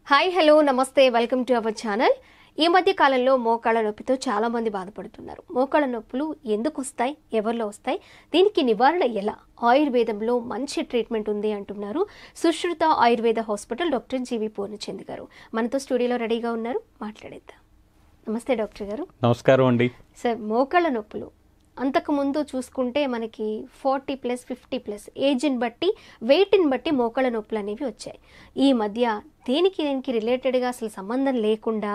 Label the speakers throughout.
Speaker 1: Hi hello నమస్తే welcome to our channel. ఈ మధ్య కాలంలో మోకాళ్ళ నొప్పితో చాలా మంది బాధపడుతున్నారు. మోకాళ్ళ నొప్పులు ఎందుకు వస్తాయి, ఎవరిలో వస్తాయి, దీనికి నివారణ ఎలా? ఆయుర్వేదంలో మంచి ట్రీట్మెంట్ ఉంది అంటున్నారు సుశ్రుత ఆయుర్వేద హాస్పిటల్ డాక్టర్ జీవి పూర్ణచంద్ గారు. మనతో స్టూడియోలో రెడీగా ఉన్నారు, మాట్లాడేద్దాం. నమస్తే డాక్టర్ గారు.
Speaker 2: నమస్కారం అండి.
Speaker 1: సార్, మోకాళ్ళ నొప్పులు అంతకుముందు చూసుకుంటే మనకి 40+, 50+ ఏజ్ని బట్టి, వెయిట్ని బట్టి మోకాళ్ళ నొప్పులు అనేవి వచ్చాయి. ఈ మధ్య దేనికి రిలేటెడ్గా అసలు సంబంధం లేకుండా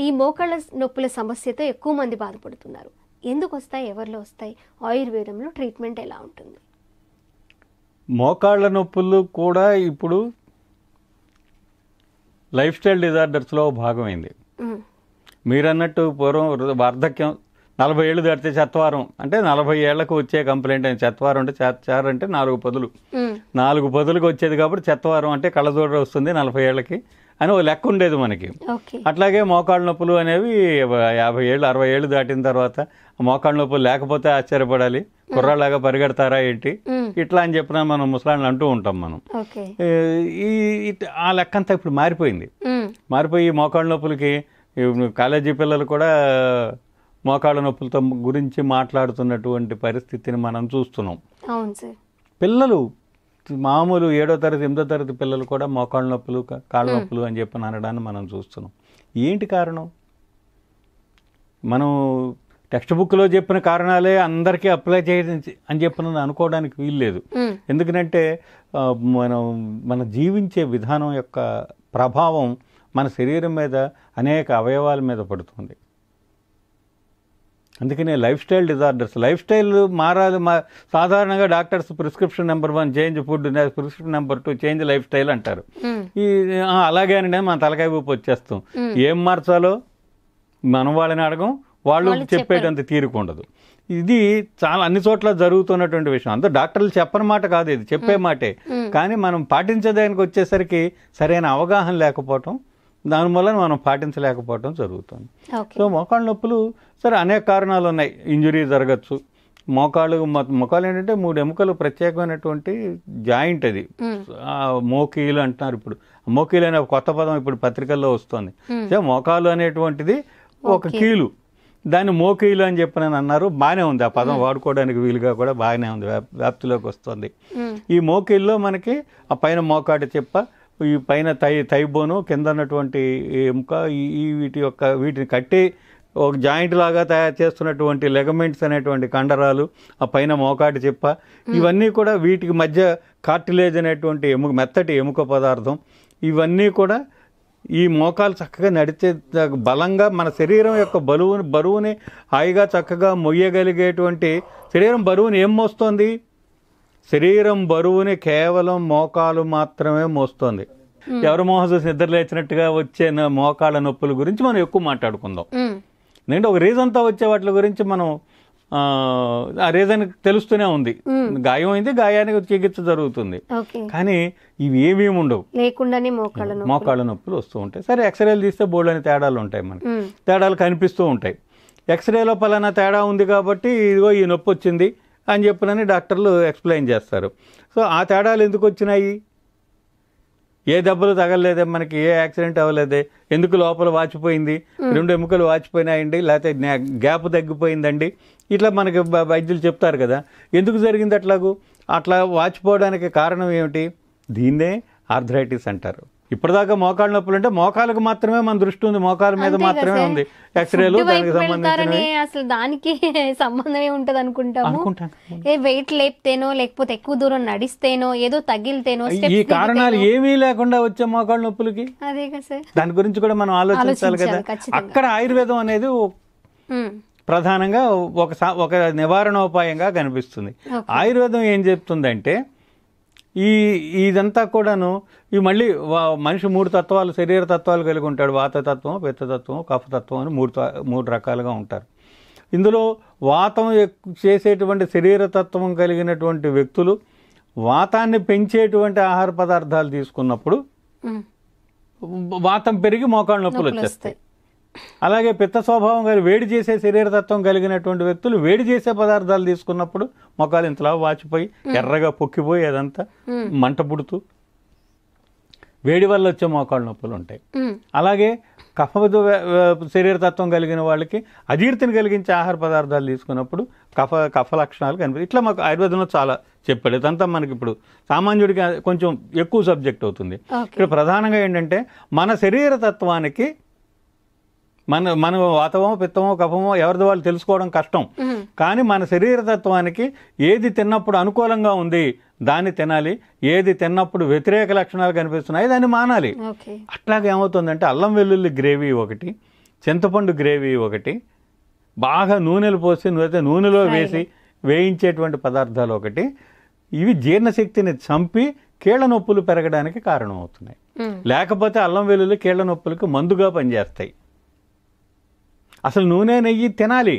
Speaker 1: ఈ మోకాళ్ళ నొప్పుల సమస్యతో ఎక్కువ మంది బాధపడుతున్నారు. ఎందుకు వస్తాయి, ఎవరిలో వస్తాయి, ఆయుర్వేదంలో ట్రీట్మెంట్ ఎలా ఉంటుంది?
Speaker 2: మోకాళ్ళ నొప్పులు కూడా ఇప్పుడు లైఫ్ స్టైల్ డిజార్డర్స్లో భాగమైంది. మీరన్నట్టు పూర్వం వార్ధక్యం 40 ఏళ్ళు దాటితే చెత్తవారం అంటే 40 ఏళ్లకు వచ్చే కంప్లైంట్ అని. చెత్తవారం అంటే చారు అంటే 4 పదులు, 4 పదులకు వచ్చేది కాబట్టి చెత్తవారం అంటే కళ్ళజోడ వస్తుంది 40 ఏళ్ళకి అని ఒక లెక్క ఉండేది మనకి. అట్లాగే మోకాళ్ళ నొప్పులు అనేవి 50 ఏళ్ళు 60 ఏళ్ళు దాటిన తర్వాత మోకాళ్ళ నొప్పులు లేకపోతే ఆశ్చర్యపడాలి, కుర్రాళ్ళగా పరిగెడతారా ఏంటి ఇట్లా అని చెప్పిన మనం ముసలాళ్ళు అంటూ ఉంటాం. మనం ఆ లెక్క అంతా ఇప్పుడు మారిపోయి మోకాళ్ళ నొప్పులకి కాలేజీ పిల్లలు కూడా మోకాళ్ళ నొప్పులతో గురించి మాట్లాడుతున్నటువంటి పరిస్థితిని మనం చూస్తున్నాం. పిల్లలు మామూలు 7వ తరగతి 8వ తరగతి పిల్లలు కూడా మోకాళ్ళ నొప్పులు, కాళ్ళ నొప్పులు అని చెప్పి అనడాన్ని మనం చూస్తున్నాం. ఏంటి కారణం? మనం టెక్స్ట్ బుక్లో చెప్పిన కారణాలే అందరికీ అప్లై చేయడం అని చెప్పిన అనుకోవడానికి వీల్లేదు. ఎందుకంటే మన జీవించే విధానం యొక్క ప్రభావం మన శరీరం మీద, అనేక అవయవాల మీద పడుతుంది. అందుకనే life style disorders, life style మారాలి. సాధారణంగా doctors prescription number 1 change food, prescription number 2 change life style అంటారు. అలాగే అని మన తలకాయ ఊపి వచ్చేస్తాం. ఏం మార్చాలో మనం వాళ్ళని అడగం, వాళ్ళు చెప్పేటంత తీరుకుండదు. ఇది చాలా అన్ని చోట్ల జరుగుతున్నటువంటి విషయం. అంతా డాక్టర్లు చెప్పని మాట కాదు, ఇది చెప్పే మాటే. కానీ మనం పాటించేదానికి వచ్చేసరికి సరైన అవగాహన లేకపోవటం, దానివల్ల మనం పాటించలేకపోవటం జరుగుతుంది. సో మోకాళ్ళ నొప్పులు సరే అనేక కారణాలు ఉన్నాయి. ఇంజురీ జరగచ్చు. మోకాళ్ళు ఏంటంటే 3 ఎముకలు ప్రత్యేకమైనటువంటి జాయింట్. అది మోకీలు అంటున్నారు. ఇప్పుడు మోకీలు అనే కొత్త పదం ఇప్పుడు పత్రికల్లో వస్తుంది. సో మోకాలు అనేటువంటిది ఒక కీలు, దాన్ని మోకీలు అని చెప్పని అన్నారు. బాగానే ఉంది, ఆ పదం వాడుకోవడానికి వీలుగా కూడా బాగానే ఉంది, వ్యాప్తిలోకి వస్తుంది. ఈ మోకీల్లో మనకి ఆ పైన మోకాటి చెప్ప, ఈ పైన థైబోను, కింద ఉన్నటువంటి ఎముక, వీటిని కట్టి ఒక జాయింట్ లాగా తయారు చేస్తున్నటువంటి లెగమెంట్స్ అనేటువంటి కండరాలు, ఆ పైన మోకాటి చెప్ప, ఇవన్నీ కూడా వీటికి మధ్య కార్టిలేజ్ అనేటువంటి మెత్తటి ఎముక పదార్థం, ఇవన్నీ కూడా ఈ మోకాలు చక్కగా నడిచే బలంగా మన శరీరం యొక్క బరువుని హాయిగా చక్కగా మొయ్యగలిగేటువంటి శరీరం బరువుని ఏం మోస్తోంది? శరీరం బరువుని కేవలం మోకాలు మాత్రమే మోస్తోంది. ఎవరు మోహం చూసి నిద్ర లేచినట్టుగా వచ్చే మోకాళ్ళ నొప్పుల గురించి మనం ఎక్కువ మాట్లాడుకుందాం. ఎందుకంటే ఒక రీజన్తో వచ్చే వాటి గురించి మనం ఆ రీజన్ తెలుస్తూనే ఉంది. గాయం అయింది, గాయానికి చికిత్స జరుగుతుంది. కానీ ఇవి ఏమేమి ఉండవు, లేకుండానే మోకాళ్ళ నొప్పులు వస్తూ ఉంటాయి. సరే, ఎక్స్రేలు తీస్తే బోల్డ్ అని తేడాలు ఉంటాయి, మనకి తేడాలు కనిపిస్తూ ఉంటాయి. ఎక్స్రేలో పలానా తేడా ఉంది కాబట్టి ఇదిగో ఈ నొప్పి వచ్చింది అని చెప్పినని డాక్టర్లు ఎక్స్ప్లెయిన్ చేస్తారు. సో ఆ తేడాలు ఎందుకు వచ్చినాయి? ఏ దెబ్బలు తగలలేదే, మనకి ఏ యాక్సిడెంట్ అవ్వలేదే, ఎందుకు లోపల వాచిపోయింది, 2 ఎముకలు వాచిపోయినాయండి, లేకపోతే గ్యాప్ తగ్గిపోయిందండి, ఇట్లా మనకి వైద్యులు చెప్తారు కదా. ఎందుకు జరిగింది అట్లా వాచిపోవడానికి కారణం ఏమిటి? దీన్నే ఆర్థరైటిస్ అంటారు. ఇప్పటిదాకా మోకాళ్ళ నొప్పులు అంటే మోకాలకు మాత్రమే మన దృష్టి ఉంది, మోకాల మీద మాత్రమే ఉంది. ఎక్స్రేలు దానికి సంబంధించినవి,
Speaker 1: అసలు దానికి సంబంధమే ఉంటది అనుకుంటాము. వెయిట్ లేపితేనో, లేకపోతే ఎక్కువ దూరం నడిస్తేనో, ఏదో తగిలితేనో,
Speaker 2: ఈ కారణాలు ఏమీ లేకుండా వచ్చే మోకాళ్ళ నొప్పులకి దాని గురించి కూడా మనం ఆలోచించాలి కదా. అక్కడ ఆయుర్వేదం అనేది ప్రధానంగా ఒక నివారణోపాయంగా కనిపిస్తుంది. ఆయుర్వేదం ఏం చెప్తుందంటే, ఇదంతా కూడాను ఇవి మళ్ళీ మనిషి 3 తత్వాలు, శరీర తత్వాలు కలిగి ఉంటాడు. వాతతత్వం, పిత్తతత్వం, కఫతత్వం అని 3 రకాలుగా ఉంటారు. ఇందులో వాతం చేసేటువంటి శరీర తత్వం కలిగినటువంటి వ్యక్తులు వాతాన్ని పెంచేటువంటి ఆహార పదార్థాలు తీసుకున్నప్పుడు వాతం పెరిగి మోకాళ్ళ నొప్పులు వచ్చేస్తాయి. అలాగే పిత్త స్వభావం కలిగి వేడి చేసే శరీరతత్వం కలిగినటువంటి వ్యక్తులు వేడి చేసే పదార్థాలు తీసుకున్నప్పుడు మొక్కలు ఇంతలా వాచిపోయి ఎర్రగా పొక్కిపోయి అదంతా మంట పుడుతూ వేడి వల్ల వచ్చే మోకాళ్ళ నొప్పులు ఉంటాయి. అలాగే శరీర తత్వం కలిగిన వాళ్ళకి అజీర్తిని కలిగించే ఆహార పదార్థాలు తీసుకున్నప్పుడు కఫ లక్షణాలు కనిపిస్తాయి. ఇట్లా మాకు ఆయుర్వేదంలో చాలా చెప్పాడు. ఇదంతా మనకి ఇప్పుడు సామాన్యుడికి కొంచెం ఎక్కువ సబ్జెక్ట్ అవుతుంది. ఇక్కడ ప్రధానంగా ఏంటంటే మన శరీర తత్వానికి మన వాతవమో పిత్తమో కఫమో ఎవరిది వాళ్ళు తెలుసుకోవడం కష్టం. కానీ మన శరీర తత్వానికి ఏది తిన్నప్పుడు అనుకూలంగా ఉంది దాన్ని తినాలి, ఏది తిన్నప్పుడు వ్యతిరేక లక్షణాలు కనిపిస్తున్నాయి దాన్ని మానాలి. అట్లాగే ఏమవుతుందంటే అల్లం వెల్లుల్లి గ్రేవీ ఒకటి, చింతపండు గ్రేవీ ఒకటి, బాగా నూనెలు పోసి నూనెలో వేసి వేయించేటువంటి పదార్థాలు ఒకటి, ఇవి జీర్ణశక్తిని చంపి కీళ్ల నొప్పులు పెరగడానికి కారణం అవుతున్నాయి. లేకపోతే అల్లం వెల్లుల్లి కీళ్ల నొప్పులకు మందుగా పనిచేస్తాయి. అసలు నూనె నెయ్యి తినాలి.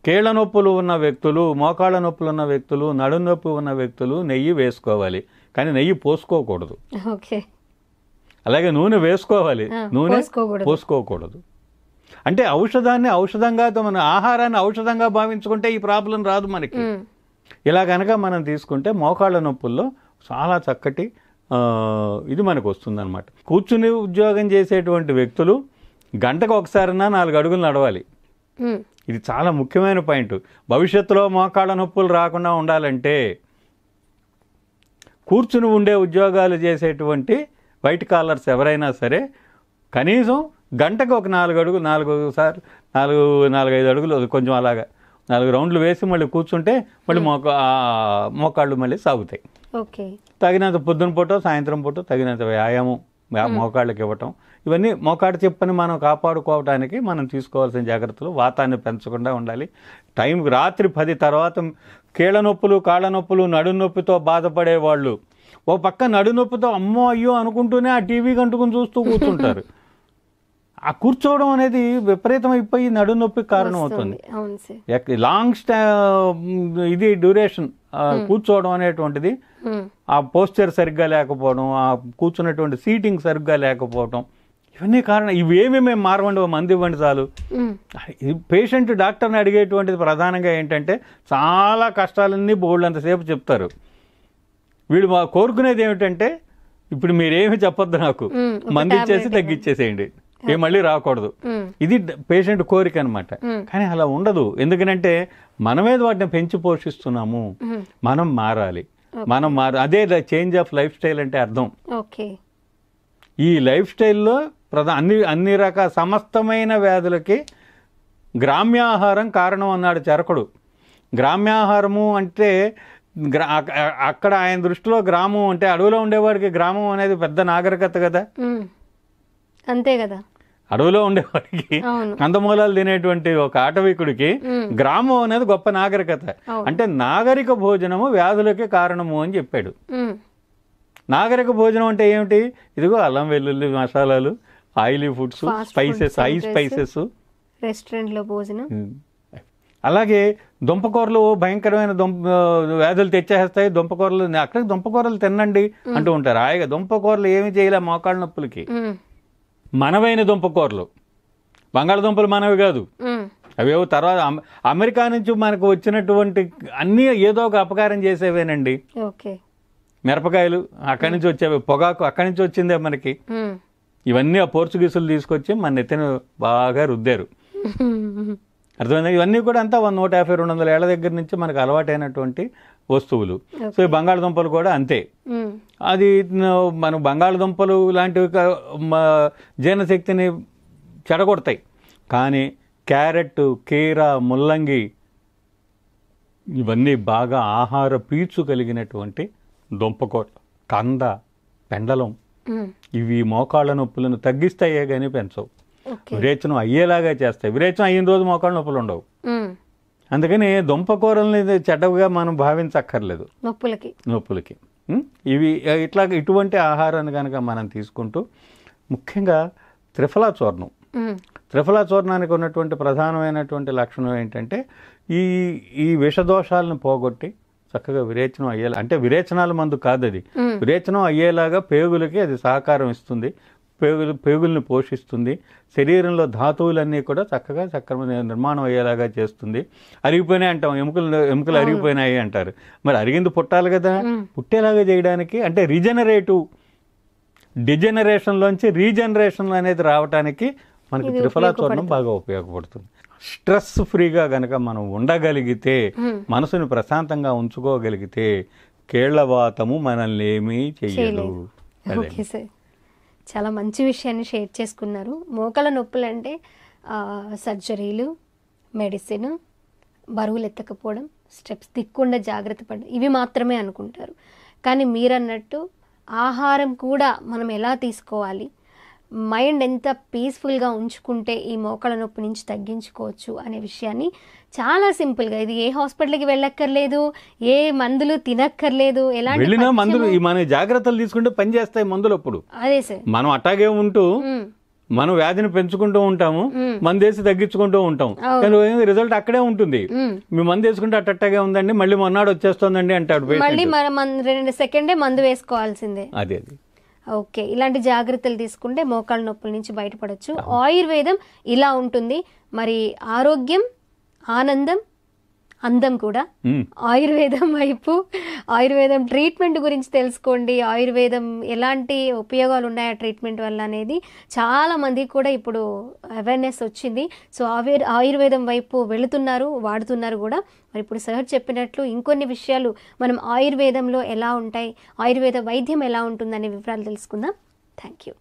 Speaker 2: కీళ్ల నొప్పులు ఉన్న వ్యక్తులు, మోకాళ్ళ నొప్పులు ఉన్న వ్యక్తులు, నడుం నొప్పి ఉన్న వ్యక్తులు నెయ్యి వేసుకోవాలి, కానీ నెయ్యి పోసుకోకూడదు. అలాగే నూనె వేసుకోవాలి, నూనె పోసుకోకూడదు. అంటే ఔషధాన్ని ఔషధంగా, మన ఆహారాన్ని ఔషధంగా భావించుకుంటే ఈ ప్రాబ్లం రాదు మనకి. ఇలా కనుక మనం తీసుకుంటే మోకాళ్ళ నొప్పుల్లో చాలా చక్కటి ఇది మనకు వస్తుందన్నమాట. కూర్చుని ఉద్యోగం చేసేటువంటి వ్యక్తులు గంటకు ఒకసారైనా 4 అడుగులు నడవాలి. ఇది చాలా ముఖ్యమైన పాయింట్. భవిష్యత్తులో మోకాళ్ళ నొప్పులు రాకుండా ఉండాలంటే కూర్చుని ఉండే ఉద్యోగాలు చేసేటువంటి వైట్ కాలర్స్ ఎవరైనా సరే కనీసం గంటకు ఒక 4 అడుగులు, 4-5 అడుగులు కొంచెం అలాగా 4 రౌండ్లు వేసి మళ్ళీ కూర్చుంటే మళ్ళీ మోకాళ్ళు మళ్ళీ సాగుతాయి. తగినంత పొద్దున పూట సాయంత్రం పూట తగినంత వ్యాయామం మోకాళ్ళకి ఇవ్వటం, ఇవన్నీ మోకాడు చెప్పని మనం కాపాడుకోవడానికి మనం తీసుకోవాల్సిన జాగ్రత్తలు. వాతాన్ని పెంచకుండా ఉండాలి. టైంకి రాత్రి 10 తర్వాత కీళ్ళ నొప్పులు, కాళ్ళ నొప్పులు, నడు నొప్పితో బాధపడేవాళ్ళు ఓ పక్క నడు నొప్పితో అమ్మో అయ్యో అనుకుంటూనే ఆ టీవీ కంటుకుని చూస్తూ కూర్చుంటారు. ఆ కూర్చోవడం అనేది విపరీతం అయిపోయి నడు నొప్పికి కారణం అవుతుంది. లాంగ్ ఇది డ్యూరేషన్ కూర్చోవడం అనేటువంటిది, ఆ పోస్చర్ సరిగ్గా లేకపోవడం, ఆ కూర్చున్నటువంటి సీటింగ్ సరిగ్గా లేకపోవడం, ఇవన్నీ కారణం. ఇవేమి మేము మారవండి, మంది ఇవ్వండి చాలు. పేషెంట్ డాక్టర్ని అడిగేటువంటిది ప్రధానంగా ఏంటంటే చాలా కష్టాలన్నీ బోల్డంతసేపు చెప్తారు. వీడు కోరుకునేది ఏమిటంటే ఇప్పుడు మీరేమి చెప్పొద్దు, నాకు మంది ఇచ్చేసి తగ్గిచ్చేసేయండి, ఏ మళ్ళీ రాకూడదు. ఇది పేషెంట్ కోరిక అనమాట. కానీ అలా ఉండదు. ఎందుకంటే మనమేది వాటిని పెంచి పోషిస్తున్నాము. మనం మారాలి, అదే చేంజ్ ఆఫ్ లైఫ్ స్టైల్ అంటే అర్థం. ఈ లైఫ్ స్టైల్లో అన్ని రకాల సమస్తమైన వ్యాధులకి గ్రామ్యాహారం కారణం అన్నాడు చరకుడు. గ్రామ్యాహారము అంటే అక్కడ ఆయన దృష్టిలో గ్రామం అంటే అడవిలో ఉండేవాడికి గ్రామం అనేది పెద్ద నాగరికత కదా.
Speaker 1: అంతే కదా.
Speaker 2: అడవిలో ఉండేవాడికి కందమూలాలు తినేటువంటి ఒక ఆటవికుడికి గ్రామం అనేది గొప్ప నాగరికత. అంటే నాగరిక భోజనము వ్యాధులకి కారణము అని చెప్పాడు. నాగరిక భోజనం అంటే ఏమిటి? ఇదిగో అల్లం వెల్లుల్లి మసాలాలు, oily foods, spices, high spices,
Speaker 1: రెస్టారెంట్లో భోజనం.
Speaker 2: అలాగే దుంపకూరలు భయంకరమైన వ్యాధులు తెచ్చేస్తాయి. దుంపకూరలు అక్కడికి దుంపకూరలు తినండి అంటూ ఉంటారు. హాయిగా దుంపకూరలు ఏమి చేయలే మోకాళ్ళ నొప్పులకి. మనవైన దుంపకూరలు, బంగాళదుంపలు మనవి కాదు, అవేవో తర్వాత అమెరికా నుంచి మనకు వచ్చినటువంటి అన్నీ ఏదో ఒక అపకారం చేసేవేనండి. మిరపకాయలు అక్కడి నుంచి వచ్చేవి, పొగాకు అక్కడి నుంచి వచ్చిందే మనకి. ఇవన్నీ ఆ పోర్చుగీసులు తీసుకొచ్చి మన నెత్తిన బాగా రుద్దారు. అర్థమైంది. ఇవన్నీ కూడా అంతా 150-200 ఏళ్ల దగ్గర నుంచి మనకు అలవాటైనటువంటి వస్తువులు. సో ఈ బంగాళదుంపలు కూడా అంతే. అది మన బంగాళదుంపలు లాంటివి జీర్ణశక్తిని చెడగొడతాయి. కానీ క్యారెట్, కీర, ముల్లంగి ఇవన్నీ బాగా ఆహార పీచు కలిగినటువంటి దుంపకూర, కంద, పెండలం ఇవి మోకాళ్ళ నొప్పులను తగ్గిస్తాయే కానీ పెంచవు. విరేచనం అయ్యేలాగా చేస్తాయి. విరేచనం అయిన రోజు మోకాళ్ళ నొప్పులు ఉండవు. అందుకని దుంపకూరల్ని చెడ్డగా మనం భావించక్కర్లేదు నొప్పులకి. ఇటువంటి ఆహారాన్ని కనుక మనం తీసుకుంటూ, ముఖ్యంగా త్రిఫలా చూర్ణం. త్రిఫలా చూర్ణానికి ఉన్నటువంటి ప్రధానమైనటువంటి లక్షణం ఏంటంటే ఈ విషదోషాలను పోగొట్టి చక్కగా విరేచనం అయ్యేలా, అంటే విరేచనాల మందు కాదు అది, విరేచనం అయ్యేలాగా పేగులకి అది సహకారం ఇస్తుంది. పేగుల్ని పోషిస్తుంది. శరీరంలో ధాతువులన్నీ కూడా చక్కగా సక్రమ నిర్మాణం అయ్యేలాగా చేస్తుంది. అరిగిపోయినాయి అంటాం, ఎముకలు అరిగిపోయినాయి అంటారు. మరి అరిగింది పుట్టాలి కదా, పుట్టేలాగా చేయడానికి అంటే డిజెనరేషన్లోంచి రీజనరేషన్ అనేది రావడానికి మనకి
Speaker 1: ఇది
Speaker 2: త్రిఫలా చూర్ణం బాగా ఉపయోగపడుతుంది. స్ట్రెస్ ఫ్రీగా గనక మనం ఉండగలిగితే, మనసుని ప్రశాంతంగా ఉంచుకోగలిగితే కేళ్లవాతము మనల్ని ఏమీ చెయ్యదు.
Speaker 1: ఓకే సార్, చాలా మంచి విషయాన్ని షేర్ చేసుకున్నారు. మోకాళ్ళ నొప్పులు అంటే సర్జరీలు, మెడిసిన్, బరువులు ఎత్తకపోవడం, స్టెప్స్ దిక్కుండా జాగ్రత్త పడడం, ఇవి మాత్రమే అనుకుంటారు. కానీ మీరన్నట్టు ఆహారం కూడా మనం ఎలా తీసుకోవాలి, మైండ్ ఎంత పీస్ఫుల్గా ఉంచుకుంటే ఈ మోకాళ్ళ నొప్పి నుంచి తగ్గించుకోవచ్చు అనే విషయాన్ని చాలా సింపుల్గా, ఇది ఏ హాస్పిటల్కి వెళ్ళక్కర్లేదు, ఏ మందులు తినక్కర్లేదు, ఎలాంటి
Speaker 2: మందులు మన జాగ్రత్తలు తీసుకుంటే పని చేస్తాయి మందులు. అప్పుడు
Speaker 1: అదే సార్,
Speaker 2: మనం అట్టాగే ఉంటూ మనం వ్యాధిని పెంచుకుంటూ ఉంటాము, మందేసి తగ్గించుకుంటూ ఉంటాం, కానీ రిజల్ట్ అక్కడే ఉంటుంది. మీ మందు వేసుకుంటే అట్టగే ఉందండి, మళ్ళీ మొన్నాడు వచ్చేస్తుందండి అంటాడు,
Speaker 1: మళ్ళీ మనం 2 సెకండే మందు వేసుకోవాల్సిందే.
Speaker 2: అది
Speaker 1: ఓకే, ఇలాంటి జాగ్రత్తలు తీసుకుంటే మోకాళ్ళ నొప్పుల నుంచి బయటపడవచ్చు. ఆయుర్వేదం ఇలా ఉంటుంది. మరి ఆరోగ్యం, ఆనందం, అందం కూడా ఆయుర్వేదం వైపు, ఆయుర్వేదం ట్రీట్మెంట్ గురించి తెలుసుకోండి. ఆయుర్వేదం ఎలాంటి ఉపయోగాలు ఉన్నాయి ఆ ట్రీట్మెంట్ వల్ల అనేది చాలా మందికి కూడా ఇప్పుడు అవేర్నెస్ వచ్చింది. సో ఆయుర్వేదం వైపు వెళుతున్నారు, వాడుతున్నారు కూడా. మరి ఇప్పుడు సార్ చెప్పినట్లు ఇంకొన్ని విషయాలు మనం ఆయుర్వేదంలో ఎలా ఉంటాయి, ఆయుర్వేద వైద్యం ఎలా ఉంటుందనే వివరాలు తెలుసుకుందాం. Thank you.